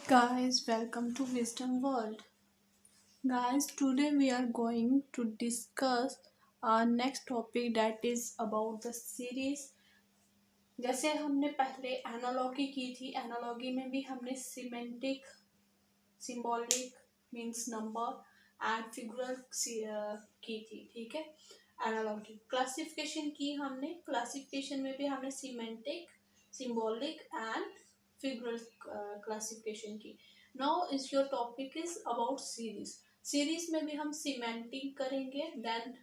Guys, welcome to Wisdom World. Guys, today we are going to discuss our next topic that is about the series. जैसे हमने पहले analogy की थी, analogy में भी हमने semantic, symbolic means number and figural की थी, ठीक है। एनालॉगी क्लासिफिकेशन की हमने, क्लासिफिकेशन में भी हमने semantic, symbolic and figural classification की। Now is your topic is about series. Series में भी हम सिमेंटिक करेंगे, then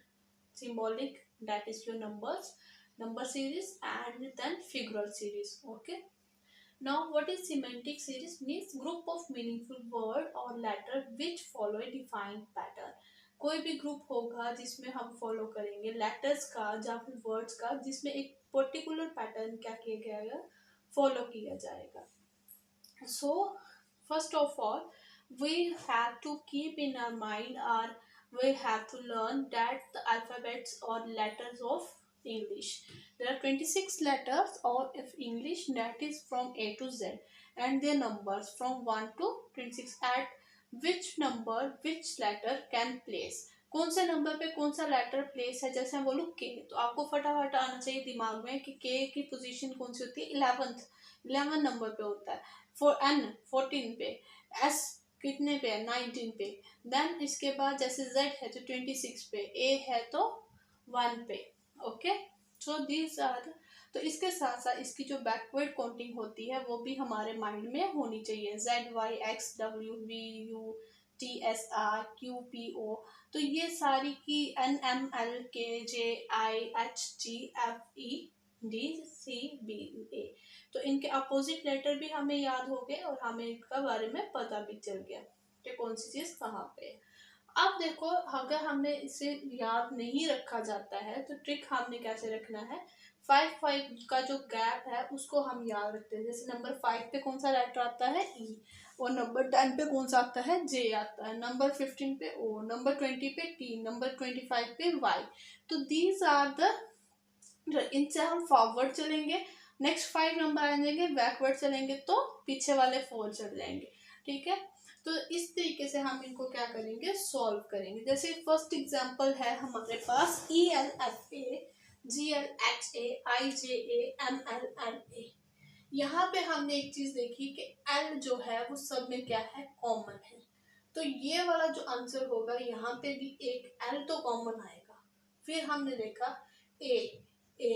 symbolic that is your numbers, number series, and then figural series. Okay, now what is semantic series? Means group of meaningful word or letter which follow a defined pattern. कोई भी group होगा जिसमें हम follow करेंगे letters का या फिर words का, जिसमें एक पर्टिकुलर पैटर्न क्या किया जाएगा, फॉलो किया जाएगा। So first of all we have to keep in our mind, or we have to learn that the alphabets or letters of English. There are 26 letters of English, that is from A to Z, and their numbers from 1 to 26. At which number which letter can place, कौन से number पे कौन सा letter place है। जैसे हम बोलूँ के, तो आपको फटाफट आना चाहिए दिमाग में कि के की पोजीशन कौन सी होती है, 11 नंबर पे होता है। फॉर एन 14 पे, एस कितने पे है, 19 पे। देन इसके बाद जैसे जेड है तो 26 पे, ए है तो 1 पे। ओके, सो दीज आर, तो इसके साथ साथ इसकी जो बैकवर्ड काउंटिंग होती है वो भी हमारे माइंड में होनी चाहिए। Z Y X W V U T S R Q P O, तो ये सारी की N M L K J I H G F E D C B A, तो इनके अपोजिट लेटर भी हमें याद हो गए और हमें इनका बारे में पता भी चल गया कि कौन सी चीज़ कहाँ पे है। अब देखो, अगर हमें इसे याद नहीं रखा जाता है तो ट्रिक हमने कैसे रखना है, 5 का जो गैप है उसको हम याद रखते हैं। जैसे नंबर 5 पे कौन सा लेटर आता है, ई, और नंबर 10 पे कौन सा आता है, जे आता है, नंबर 15 पे ओ, नंबर 20 पे टी, नंबर 25 पे वाई। तो दीज आर द, इनसे हम फॉरवर्ड चलेंगे, नेक्स्ट 5 नंबर आ जाएंगे, बैकवर्ड चलेंगे तो पीछे वाले 4 चल जाएंगे, ठीक है। तो इस तरीके से हम इनको क्या करेंगे, सॉल्व करेंगे। जैसे फर्स्ट एग्जांपल है हमारे पास E L F A G L H A I J A M L N A. यहाँ पे हमने एक चीज देखी कि एल जो है वो सब में क्या है, कॉमन है। तो ये वाला जो आंसर होगा, यहाँ पे भी एक एल तो कॉमन आएगा। फिर हमने देखा ए ए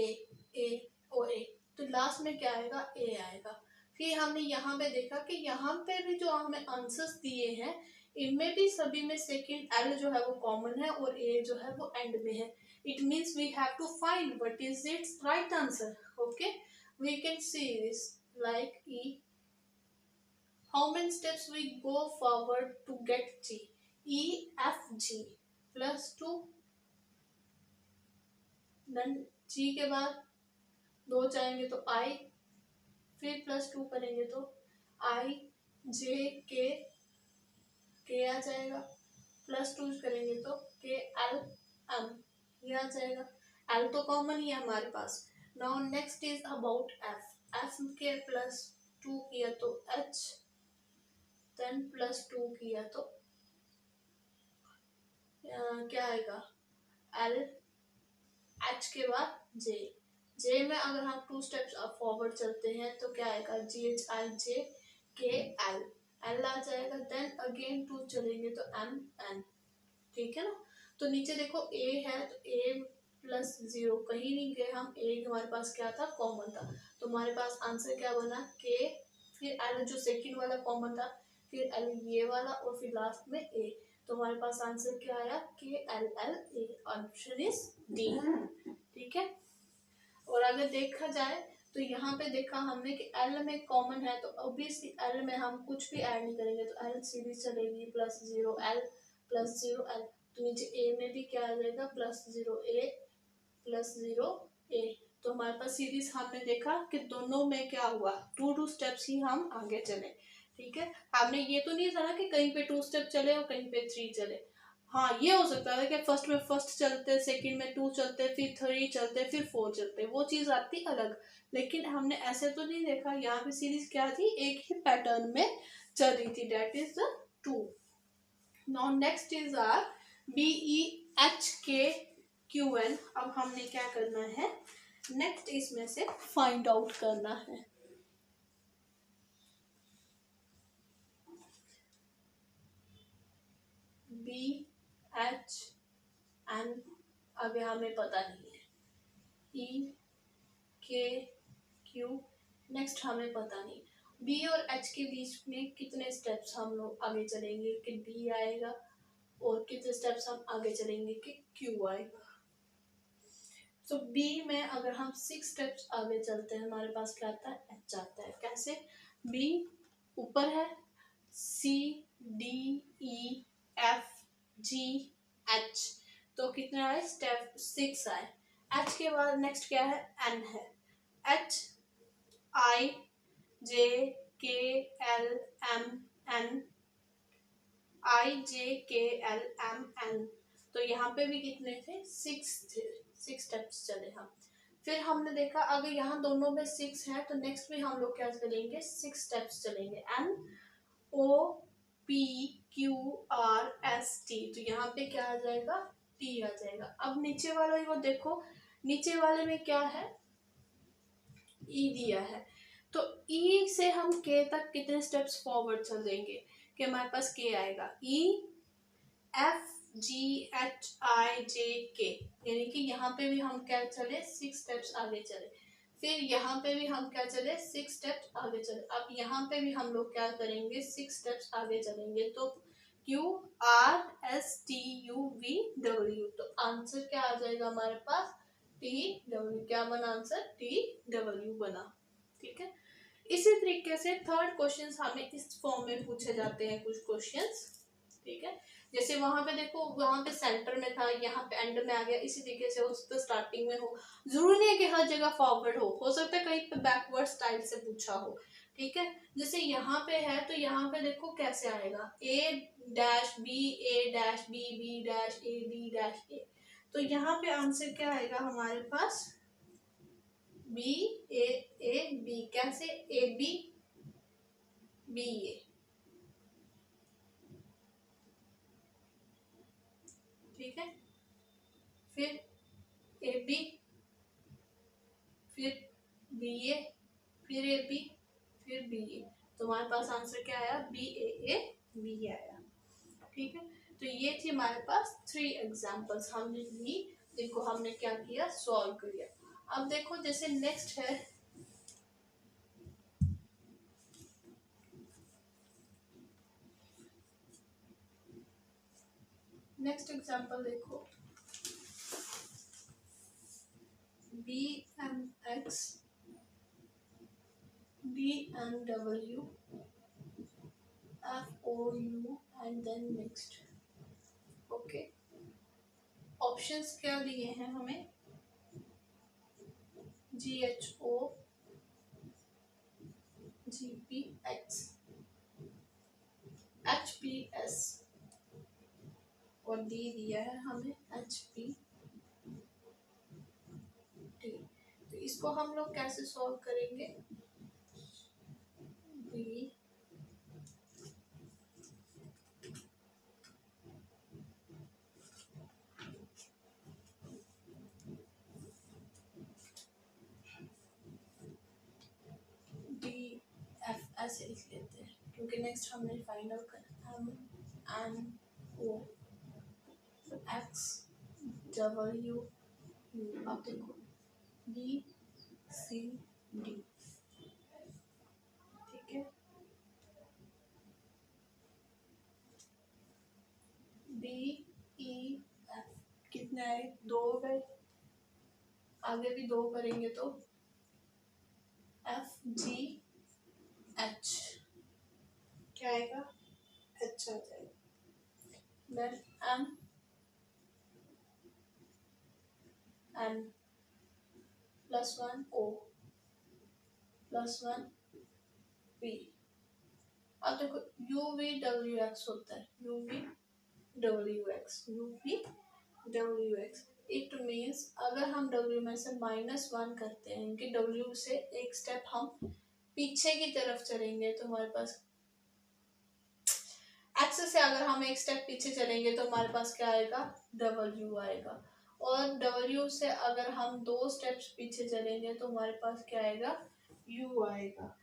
ए ओ ए, तो लास्ट में क्या आएगा, ए आएगा। फिर हमने यहाँ पे देखा कि यहाँ पे भी जो हमें आंसर्स दिए हैं इनमें भी सभी में सेकंड एल जो है वो कॉमन है और ए जो है वो एंड में है। It means we have to find what is its right answer. Okay, we can see this like E, how many steps we go forward to get G, E F G plus 2, then G के बाद 2 जाएंगे तो I, फिर plus 2 करेंगे तो I J K आ जाएगा, plus 2 करेंगे तो K L M ये आ जाएगा। L तो कॉमन ही है हमारे पास। Now next is about F, F के प्लस 2 किया तो H, देन प्लस 2 किया तो क्या आएगा, L, H के बाद J, J में अगर हम 2 स्टेप्स फॉरवर्ड चलते हैं तो क्या आएगा, G H I J K L, L आ जाएगा। देन अगेन 2 चलेंगे तो M N, ठीक है ना। तो नीचे देखो A है तो A प्लस 0 कहीं नहीं गए हम, A हमारे पास क्या था, कॉमन था। तो हमारे पास आंसर क्या बना, K, फिर L जो सेकंड वाला कॉमन था, फिर L ये वाला, और फिर लास्ट में A। तो हमारे पास आंसर क्या आया, K L L A, option is D, ठीक है। और अगर देखा जाए तो यहाँ पे देखा हमने कि L में कॉमन है तो ऑब्वियसली L में हम कुछ भी ऐड नहीं करेंगे, तो L सीरीज चलेगी प्लस 0 L प्लस 0 L। तो नीचे A में भी क्या आ जाएगा, प्लस 0 A प्लस 0 A। तो हमारे पास सीरीज हमने देखा कि दोनों में क्या हुआ, 2 स्टेप्स ही हम आगे चले, ठीक है। हमने ये तो नहीं जाना कि कहीं पे 2 स्टेप चले और कहीं पे 3 चले। हाँ, ये हो सकता है कि फर्स्ट में फर्स्ट चलते, सेकंड में 2 चलते, फिर 3 चलते, फिर 4 चलते, वो चीज़ आती अलग। लेकिन हमने ऐसे तो नहीं देखा, यहाँ पे सीरीज क्या थी, एक ही पैटर्न में चल रही थी, date is the 2. Now next is R BEHKQN. अब हमने क्या करना है, नेक्स्ट इसमें से फाइंड आउट करना है. BHN अब हमें पता नहीं है. EKQ नेक्स्ट हमें पता नहीं. B और H के बीच में कितने स्टेप्स हम लोग आगे चलेंगे कि B आएगा, और कितने स्टेप्स हम आगे चलेंगे कि Q आएगा. तो B में अगर हम 6 स्टेप्स आगे चलते हैं, हमारे पास क्या आता है, H आता है. कैसे? B ऊपर है, C D E F G H, तो कितने आए, स्टेप 6 आए. H के बाद नेक्स्ट क्या है, N है. H I J K L M N, IJKLMN. तो यहाँ पे भी कितने थे, 6 थे. 6 स्टेप्स चले हम. फिर हमने देखा अगर यहाँ दोनों में 6 है तो नेक्स्ट में हम लोग क्या चलेंगे, 6 स्टेप्स चलेंगे. NOPQRST, तो यहाँ पे क्या आ जाएगा, T आ जाएगा. अब नीचे वाला वो देखो, नीचे वाले में क्या है, E दिया है. तो E से हम K तक कितने स्टेप्स फॉरवर्ड चलेंगे कि हमारे पास K आएगा. EFGHIJK, यानी कि यहाँ पे भी हम क्या चले, 6 स्टेप्स आगे चले. फिर यहाँ पे भी हम क्या चले, 6 स्टेप्स आगे चले. अब यहाँ पे भी हम लोग क्या करेंगे, 6 स्टेप्स आगे चलेंगे. तो QRSTUVW, तो आंसर क्या आ जाएगा हमारे पास, TW. क्या बना आंसर, TW बना. ठीक है. इसी तरीके से थर्ड क्वेश्चन हमें इस फॉर्म में पूछे जाते हैं कुछ क्वेश्चंस. ठीक है. जैसे वहां पे देखो, वहां पे सेंटर में था, यहाँ पे एंड में आ गया. इसी तरीके से हो सकता है स्टार्टिंग में हो, जरूरी नहीं है कि हर जगह फॉरवर्ड हो सकता है कहीं पे बैकवर्ड स्टाइल से पूछा हो. ठीक है. जैसे यहाँ पे है तो यहाँ पे देखो कैसे आएगा, A-B, A-B, B-A, तो यहाँ पे आंसर क्या आएगा हमारे पास, BAAB. कैसे, AB BA. ठीक है. फिर AB, फिर BA, फिर AB, फिर BA. तो हमारे पास आंसर क्या आया, BAAB आया. ठीक है. तो ये थी हमारे पास 3 एग्जांपल्स हमने ली, जिनको हमने क्या किया, सॉल्व किया. अब देखो जैसे नेक्स्ट है, नेक्स्ट एग्जांपल देखो, BMX BMW FOU and then next. Okay. Options क्या दिए हैं हमें, GHO GPX HPS और D दिया है हमें HPT. तो इसको हम लोग कैसे सॉल्व करेंगे, B D F ऐसे लिख लेते हैं क्योंकि नेक्स्ट हमने फाइंड आउट करना है. MNO X W. अब देखो B C D. ठीक है. B E F कितने आए, 2 गए. आगे भी 2 करेंगे तो F G H क्या आएगा, H आ जाएगा. Then M N +1 O +1 P. अब देखो UVWX होता है, UVWX इट मीन्स अगर हम W में से -1 करते हैं कि W से एक स्टेप हम पीछे की तरफ चलेंगे तो हमारे पास x से अगर हम एक स्टेप पीछे चलेंगे तो हमारे पास क्या आएगा, w आएगा। और w से अगर हम 2 स्टेप्स पीछे चलेंगे तो हमारे पास क्या आएगा, u आएगा।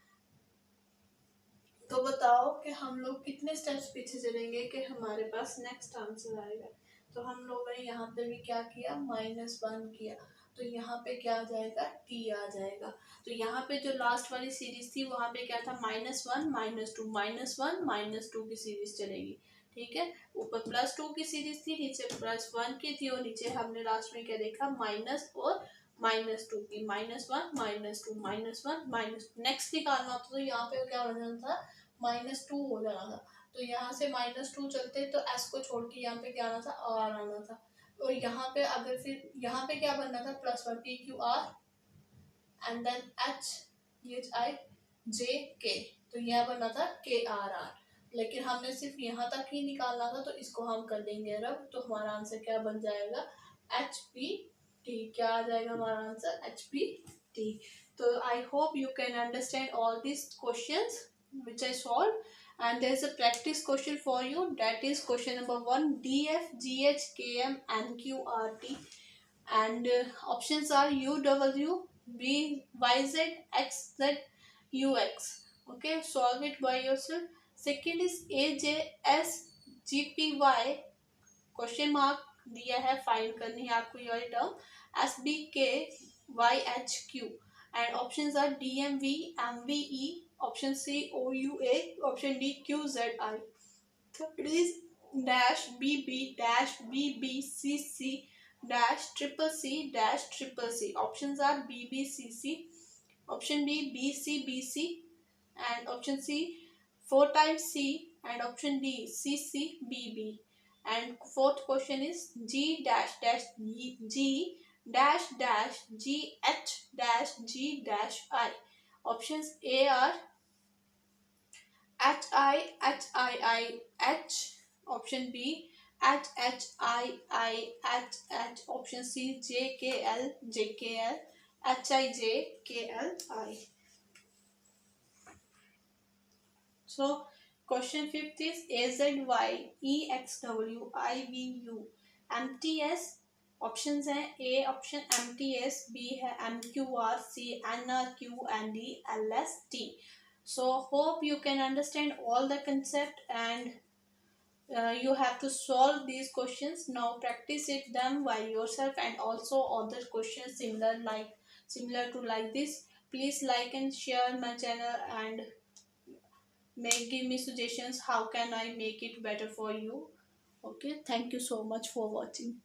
तो बताओ कि हम लोग कितने स्टेप्स पीछे चलेंगे कि हमारे पास नेक्स्ट आंसर आएगा। तो हम लोगों ने यहाँ पे भी क्या किया, -1 किया, तो यहाँ पे क्या आ जाएगा, t आ जाएगा। तो यहाँ पे जो लास्ट वाली सीरीज थी वहाँ पे क्या था, -1 -2 -1 -2 की सीरीज चलेगी, ठीक है। ऊपर +2 की सीरीज थी, नीचे +1 की थी, और नीचे हमने लास्ट में क्या देखा, माइनस और -2 की, -1 -2 -1 -2। नेक्स्ट निकालना होता तो यहाँ पे क्या हो जाना था, -2 हो जाना था। तो यहाँ से -2 चलते तो s को छोड़ के यहाँ पे क्या आना था, r आना था। और यहाँ पे अगर फिर यहाँ पे क्या बनना था, +1 p q r and then h तो यह बनना था k r r। लेकिन हमने सिर्फ यहाँ तक ही निकालना था, तो इसको हम कर देंगे रब। तो हमारा आंसर क्या बन जाएगा, HPT। क्या आ जाएगा हमारा आंसर, HPT। तो I hope you can understand all these questions which I solved, and there is a practice question for you, that is question number 1, DF GH KM NQRT, and options are UW BYZ XZ UX। okay, solve it by yourself। second is AJS GPY question mark दिया है, find करनी है आपको ये term, SBKYHQ, and options are DMV MVE, option C OUA, option D QZI। Third is -BB-BBCC -CCC options are BBCC, option B BCBC, and option C 4 times C, and option D CCBB। and fourth question is G dash dash G dash dash GH dash G dash I। options A are HIHIIH, option B HHIIHH, option C JKL HIJKLI। so question 5th is AZYEXWIVU MTS। Options हैं, A option MTS, B है MQR, C NRQ and D LST। so hope you can understand all the concept, and you have to solve these questions now, practice it them by yourself, and also other questions similar to like this। please like and share my channel, and give me suggestions how can I make it better for you। okay, thank you so much for watching।